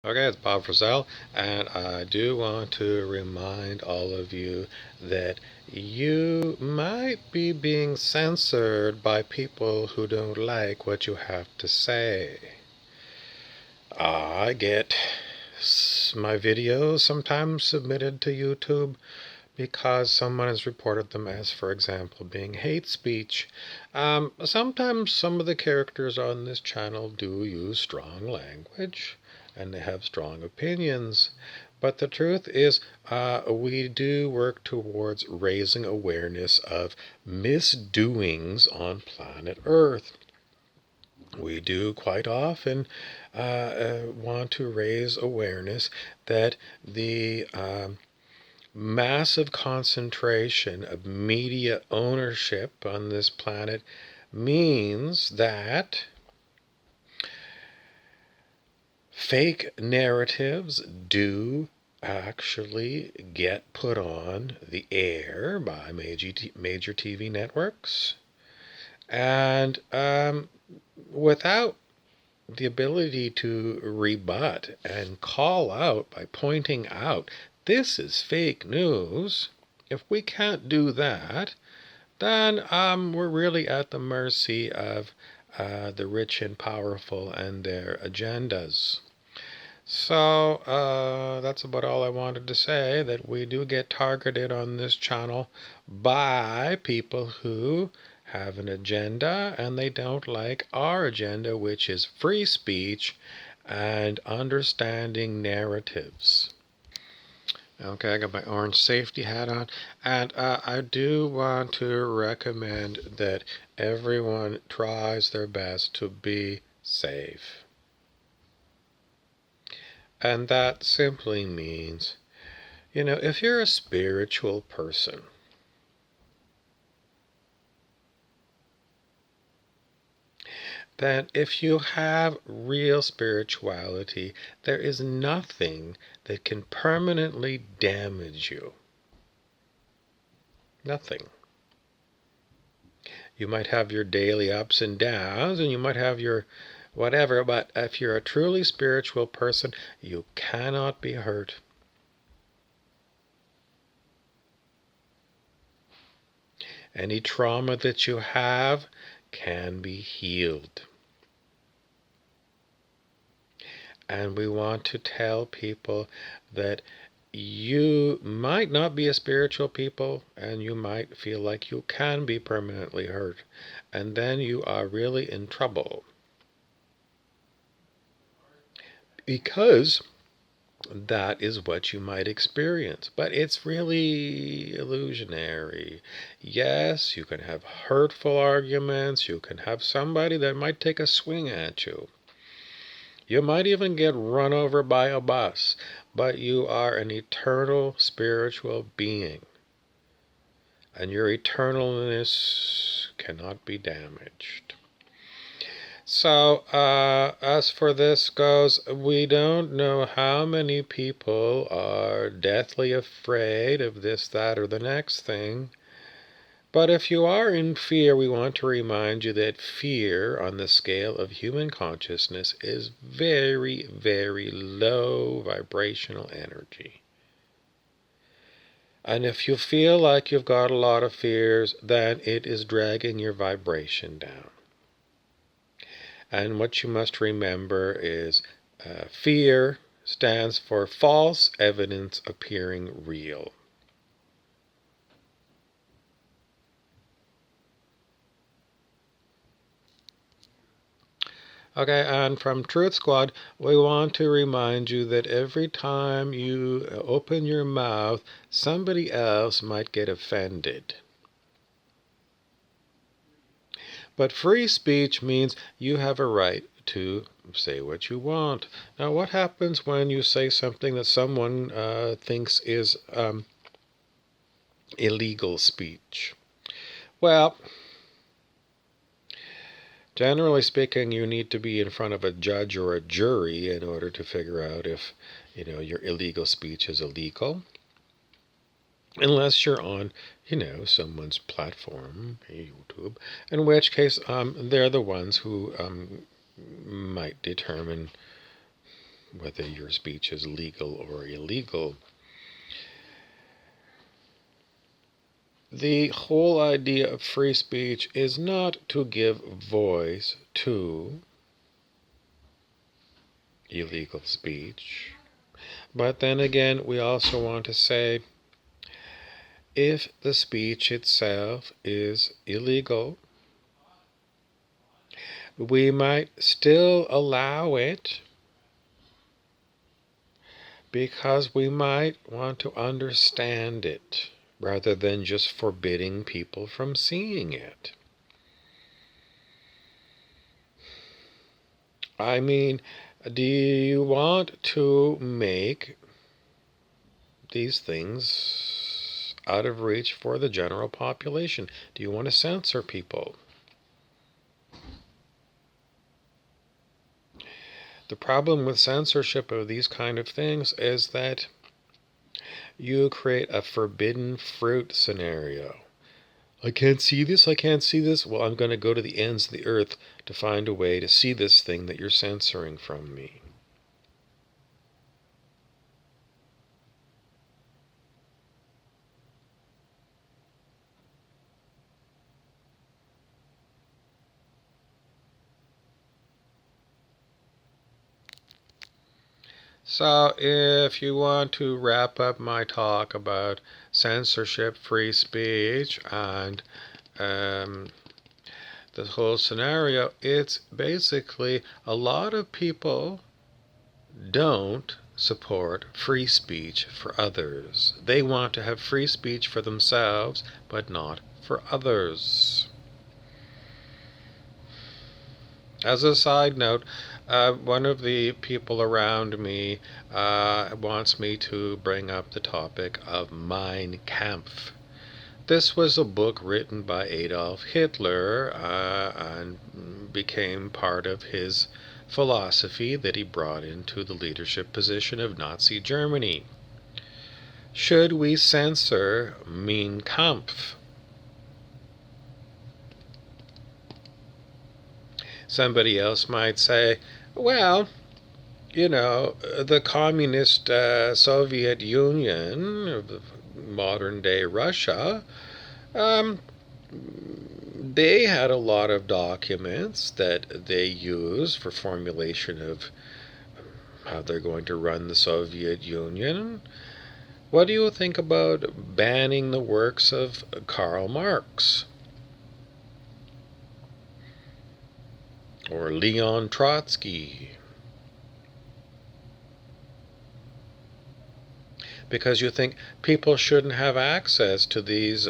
Okay, it's Bob Frizzell, and I do want to remind all of you that you might be being censored by people who don't like what you have to say. I get my videos sometimes submitted to YouTube because someone has reported them as, for example, being hate speech. Sometimes some of the characters on this channel do use strong language and they have strong opinions. But the truth is, we do work towards raising awareness of misdoings on planet Earth. We do quite often want to raise awareness that the massive concentration of media ownership on this planet means that fake narratives do actually get put on the air by major TV networks. And without the ability to rebut and call out by pointing out this is fake news, if we can't do that, then we're really at the mercy of the rich and powerful and their agendas. So that's about all I wanted to say, that we do get targeted on this channel by people who have an agenda and they don't like our agenda, which is free speech and understanding narratives. Okay, I got my orange safety hat on, and I do want to recommend that everyone tries their best to be safe. And that simply means, if you're a spiritual person, then if you have real spirituality, there is nothing that can permanently damage you. Nothing. You might have your daily ups and downs, and you might have your whatever, but if you're a truly spiritual person, you cannot be hurt. Any trauma that you have can be healed. And we want to tell people that you might not be a spiritual people and you might feel like you can be permanently hurt. And then you are really in trouble. Because that is what you might experience. But it's really illusionary. Yes, you can have hurtful arguments. You can have somebody that might take a swing at you. You might even get run over by a bus, but you are an eternal spiritual being, and your eternalness cannot be damaged. So, as for this goes, we don't know how many people are deathly afraid of this, that, or the next thing. But if you are in fear, we want to remind you that fear on the scale of human consciousness is very, very low vibrational energy. And if you feel like you've got a lot of fears, then it is dragging your vibration down. And what you must remember is fear stands for false evidence appearing real. Okay, and from Truth Squad, we want to remind you that every time you open your mouth, somebody else might get offended. But free speech means you have a right to say what you want. Now, what happens when you say something that someone thinks is illegal speech? Well, generally speaking, you need to be in front of a judge or a jury in order to figure out if, your illegal speech is illegal. Unless you're on, someone's platform, YouTube, in which case they're the ones who might determine whether your speech is legal or illegal. The whole idea of free speech is not to give voice to illegal speech. But then again, we also want to say, if the speech itself is illegal, we might still allow it because we might want to understand it rather than just forbidding people from seeing it. I mean, do you want to make these things out of reach for the general population? Do you want to censor people? The problem with censorship of these kind of things is that you create a forbidden fruit scenario. I can't see this, I can't see this. Well, I'm going to go to the ends of the earth to find a way to see this thing that you're censoring from me. So if you want to wrap up my talk about censorship, free speech, and the whole scenario, it's basically a lot of people don't support free speech for others. They want to have free speech for themselves, but not for others. As a side note, one of the people around me wants me to bring up the topic of Mein Kampf. This was a book written by Adolf Hitler and became part of his philosophy that he brought into the leadership position of Nazi Germany. Should we censor Mein Kampf? Somebody else might say, well, the communist Soviet Union, modern day Russia, they had a lot of documents that they use for formulation of how they're going to run the Soviet Union. What do you think about banning the works of Karl Marx or Leon Trotsky? Because you think people shouldn't have access to these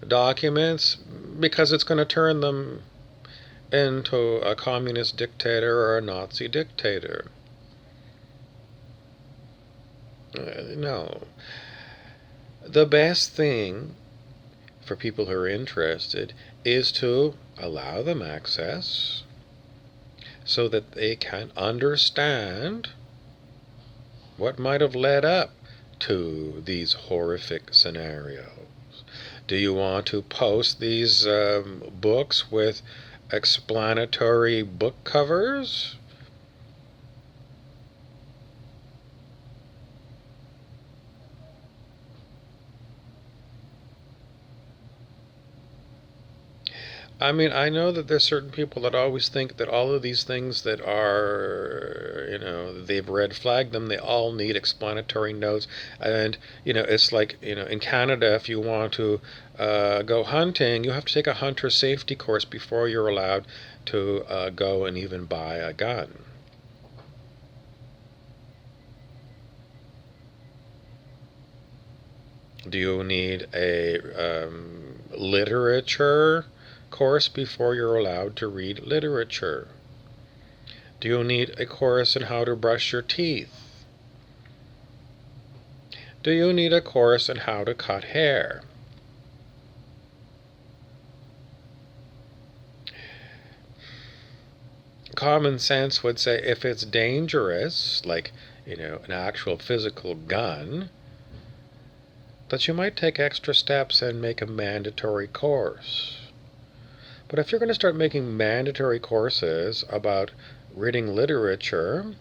documents because it's going to turn them into a communist dictator or a Nazi dictator. No. The best thing for people who are interested is to allow them access so that they can understand what might have led up to these horrific scenarios. Do you want to post these books with explanatory book covers? I mean, I know that there's certain people that always think that all of these things that are, they've red flagged them, they all need explanatory notes. And, it's like, in Canada, if you want to go hunting, you have to take a hunter safety course before you're allowed to go and even buy a gun. Do you need a literature course before you're allowed to read literature? Do you need a course in how to brush your teeth? Do you need a course in how to cut hair? Common sense would say if it's dangerous, like, an actual physical gun, that you might take extra steps and make a mandatory course. But if you're going to start making mandatory courses about reading literature,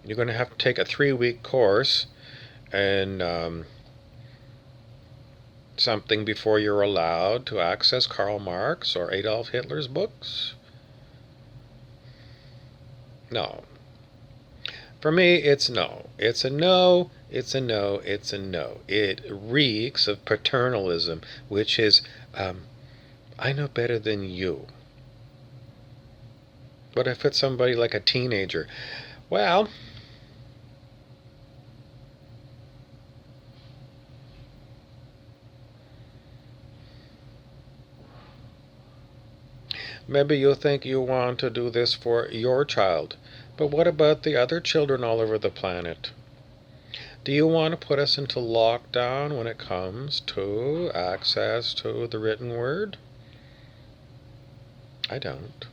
You're going to have to take a 3-week course and something before you're allowed to access Karl Marx or Adolf Hitler's books? No. For me, it's no. It's a no, it's a no, it's a no. It reeks of paternalism, which is, I know better than you. But if it's somebody like a teenager, well, maybe you think you want to do this for your child. But what about the other children all over the planet? Do you want to put us into lockdown when it comes to access to the written word? I don't.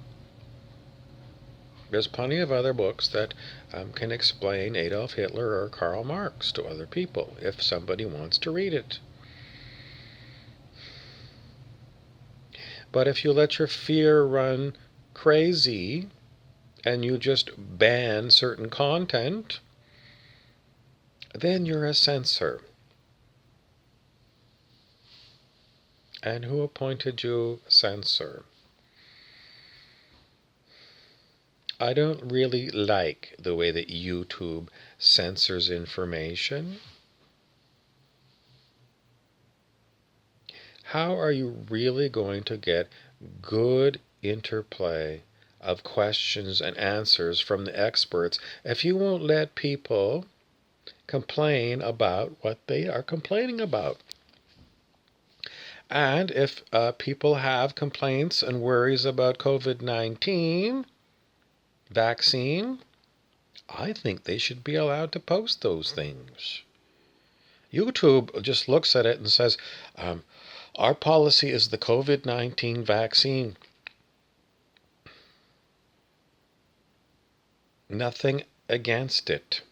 There's plenty of other books that can explain Adolf Hitler or Karl Marx to other people if somebody wants to read it. But if you let your fear run crazy and you just ban certain content, then you're a censor. And who appointed you censor? I don't really like the way that YouTube censors information. How are you really going to get good interplay of questions and answers from the experts if you won't let people complain about what they are complaining about? And if people have complaints and worries about COVID-19 vaccine, I think they should be allowed to post those things. YouTube just looks at it and says, our policy is the COVID-19 vaccine. Nothing against it.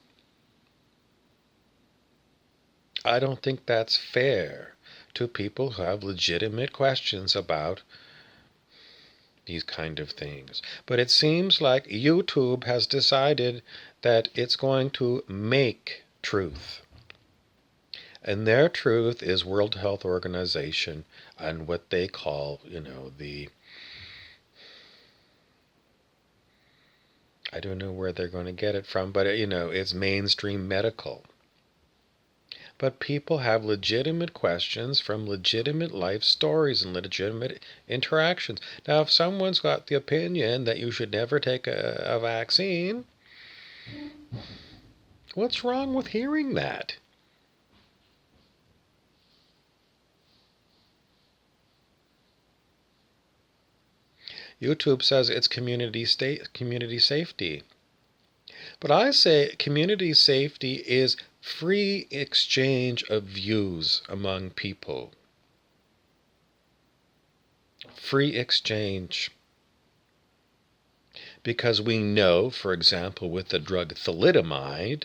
I don't think that's fair to people who have legitimate questions about these kind of things. But it seems like YouTube has decided that it's going to make truth. And their truth is World Health Organization and what they call, I don't know where they're going to get it from, but, it's mainstream medical. But people have legitimate questions from legitimate life stories and legitimate interactions. Now, if someone's got the opinion that you should never take a vaccine, what's wrong with hearing that? YouTube says it's community safety. But I say community safety is free exchange of views among people. Free exchange. Because we know, for example, with the drug thalidomide,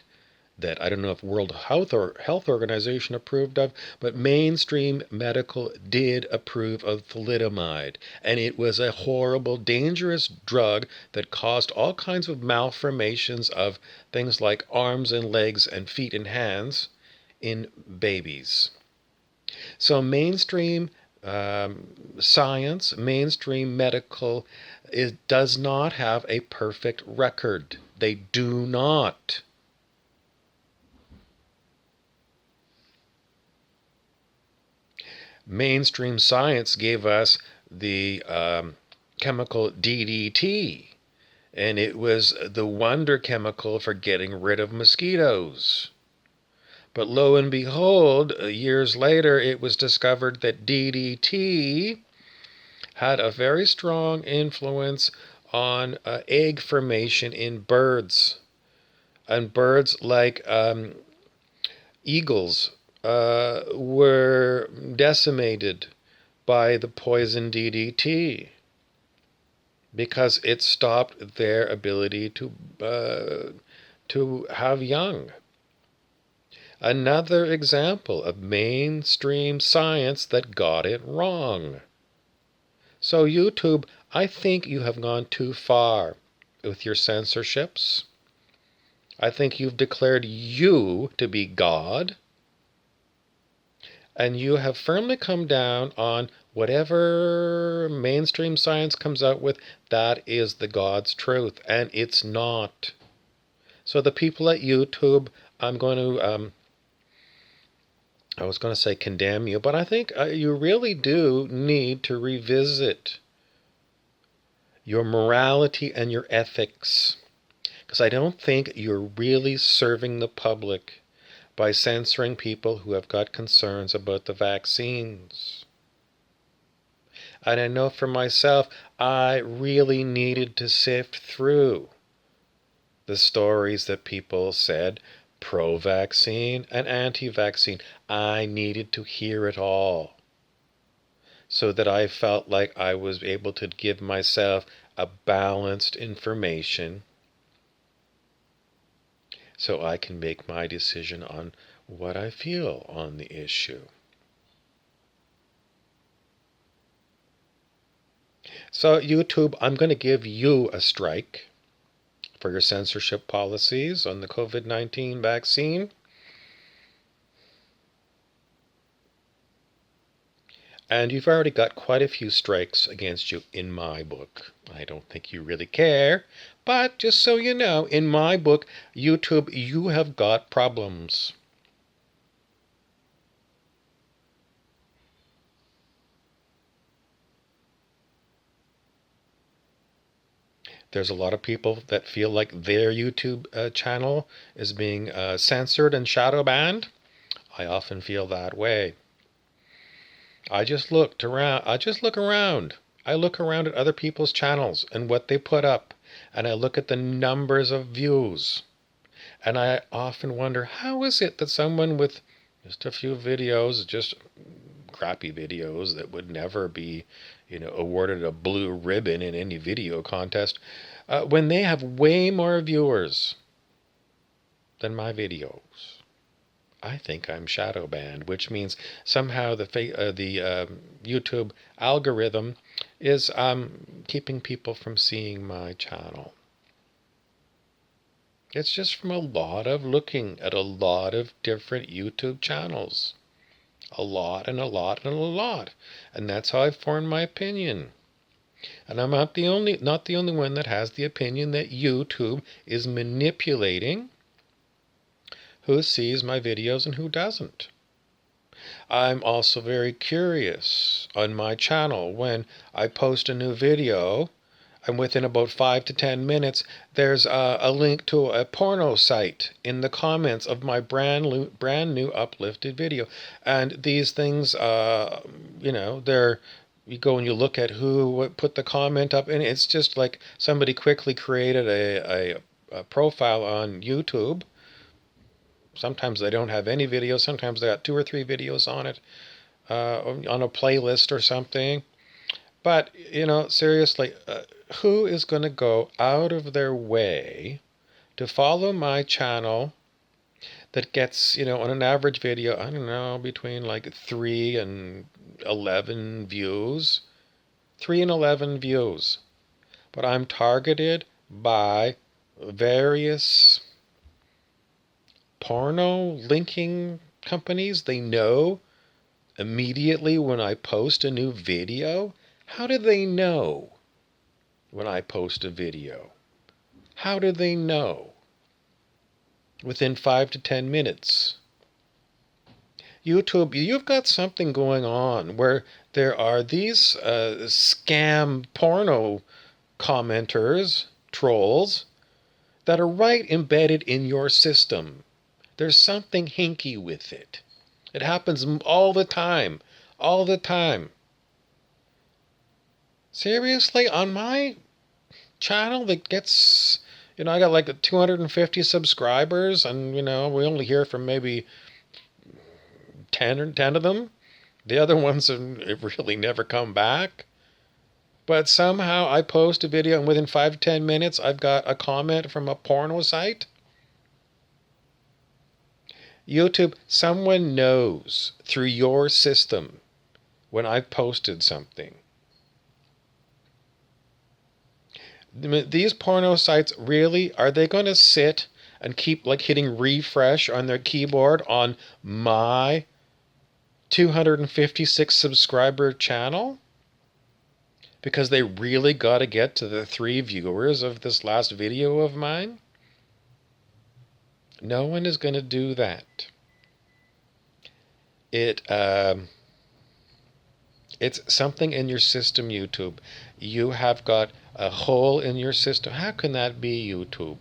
that I don't know if World Health Organization approved of, but mainstream medical did approve of thalidomide. And it was a horrible, dangerous drug that caused all kinds of malformations of things like arms and legs and feet and hands in babies. So mainstream science, mainstream medical, does not have a perfect record. They do not. Mainstream science gave us the chemical DDT, and it was the wonder chemical for getting rid of mosquitoes. But lo and behold, years later, it was discovered that DDT had a very strong influence on egg formation in birds. And birds like eagles were decimated by the poison DDT because it stopped their ability to have young. Another example of mainstream science that got it wrong. So YouTube, I think you have gone too far with your censorships. I think you've declared you to be God, and you have firmly come down on whatever mainstream science comes out with, that is the God's truth, and it's not. So the people at YouTube, I'm going to, I was going to say condemn you, but I think you really do need to revisit your morality and your ethics, because I don't think you're really serving the public by censoring people who have got concerns about the vaccines. And I know for myself, I really needed to sift through the stories that people said pro-vaccine and anti-vaccine. I needed to hear it all so that I felt like I was able to give myself a balanced information so I can make my decision on what I feel on the issue. So YouTube, I'm going to give you a strike for your censorship policies on the COVID-19 vaccine. And you've already got quite a few strikes against you in my book. I don't think you really care, but just so you know, in my book, YouTube, you have got problems. There's a lot of people that feel like their YouTube channel is being censored and shadow banned. I often feel that way. I just look around. I look around at other people's channels and what they put up, and I look at the numbers of views. And I often wonder, how is it that someone with just a few videos, just crappy videos that would never be, awarded a blue ribbon in any video contest, when they have way more viewers than my videos? I think I'm shadow banned, which means somehow the YouTube algorithm is keeping people from seeing my channel. It's just from a lot of looking at a lot of different YouTube channels. A lot and a lot and a lot. And that's how I formed my opinion. And I'm not the only one that has the opinion that YouTube is manipulating who sees my videos and who doesn't. I'm also very curious on my channel when I post a new video, and within about 5 to 10 minutes, there's a link to a porno site in the comments of my brand new uplifted video. And these things, they're, you go and you look at who put the comment up, and it's just like somebody quickly created a profile on YouTube. Sometimes they don't have any videos. Sometimes they got 2 or 3 videos on it, on a playlist or something. But, seriously, who is going to go out of their way to follow my channel that gets, on an average video, I don't know, between like 3 and 11 views? 3 and 11 views. But I'm targeted by various porno linking companies. They know immediately when I post a new video. How do they know when I post a video? How do they know? Within 5 to 10 minutes. YouTube, you've got something going on where there are these scam porno commenters, trolls, that are right embedded in your system. There's something hinky with it. It happens all the time. All the time. Seriously, on my channel that gets, I got like 250 subscribers, and, we only hear from maybe 10 of them. The other ones have really never come back. But somehow I post a video, and within 5 to 10 minutes, I've got a comment from a porno site. YouTube, someone knows through your system when I've posted something. These porno sites, really, are they going to sit and keep like hitting refresh on their keyboard on my 256 subscriber channel? Because they really got to get to the 3 viewers of this last video of mine? No one is going to do that. It's something in your system, YouTube. You have got a hole in your system. How can that be, YouTube?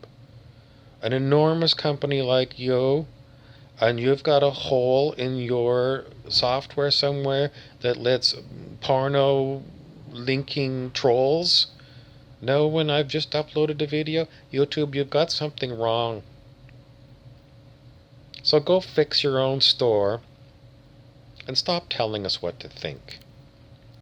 An enormous company like you, and you've got a hole in your software somewhere that lets porno linking trolls know when I've just uploaded a video? YouTube, you've got something wrong. So go fix your own store and stop telling us what to think.